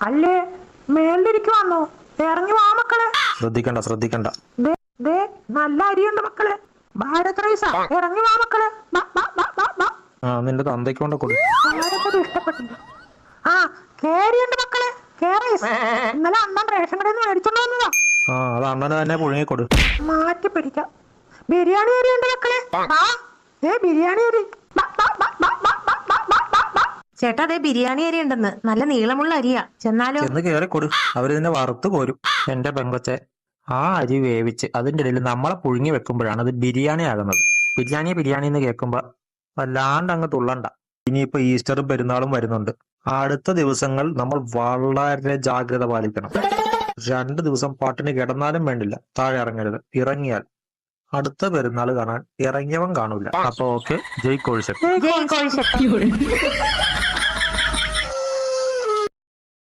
അല്ലേ മേളിലിരിക്കുവാന്നോ? ഇറങ്ങി വാ മക്കളെ. ശ്രദ്ധിക്കണ്ട. ദേ നല്ല അരിയുണ്ട് മക്കളെ. ഭാരത് റൈസാ. ഇറങ്ങി വാ മക്കളെ. നിന്റെ തന്തയ്ക്ക് കൊണ്ട് കൊടു. ആരൊക്കെ ഇഷ്ടപ്പെട്ടില്ല. ആ കേരിയുണ്ട് മക്കളെ. കേറീസ്. ഇന്നലെ അണ്ണൻ റേഷൻ കടയിൽ നിന്ന് മേടിച്ചോണ്ട് വന്നതാ. അത് അണ്ണന് തന്നെ പുഴുങ്ങിക്കൊടു. മാറ്റി പിടിക്കാം. ബിരിയാണി അരിയുണ്ട് മക്കളെ. ബിരിയാണി അരി. ചേട്ടാ അതെ ബിരിയാണി അരി ഉണ്ടെന്ന്. നല്ല നീളമുള്ള അരിയാ. ചെന്നാലോ? ചെന്ന് കേറിക്കൊടു. അവരിതിനെ വറുത്ത് കോരും. എന്റെ പെങ്കൊച്ചെ, ആ അരി വേവിച്ച് അതിന്റെ ഇടയിൽ നമ്മളെ പുഴുങ്ങി വെക്കുമ്പോഴാണ് അത് ബിരിയാണി ആകുന്നത്. ബിരിയാണി എന്ന് കേൾക്കുമ്പോ വല്ലാണ്ട് അങ്ങ് തുള്ളണ്ട. ഇനിയിപ്പോ ഈസ്റ്ററും പെരുന്നാളും വരുന്നുണ്ട്. അടുത്ത ദിവസങ്ങൾ നമ്മൾ വളരെ ജാഗ്രത പാലിക്കണം. 2 ദിവസം പട്ടിണി കിടന്നാലും വേണ്ടില്ല, താഴെ ഇറങ്ങരുത്. ഇറങ്ങിയാൽ അടുത്ത പെരുന്നാൾ കാണാൻ ഇറങ്ങിയവൻ കാണൂല. അപ്പൊ ഓക്കെ, ജയ് കോഴിശക്തി. ജയ് കോഴിശക്തി.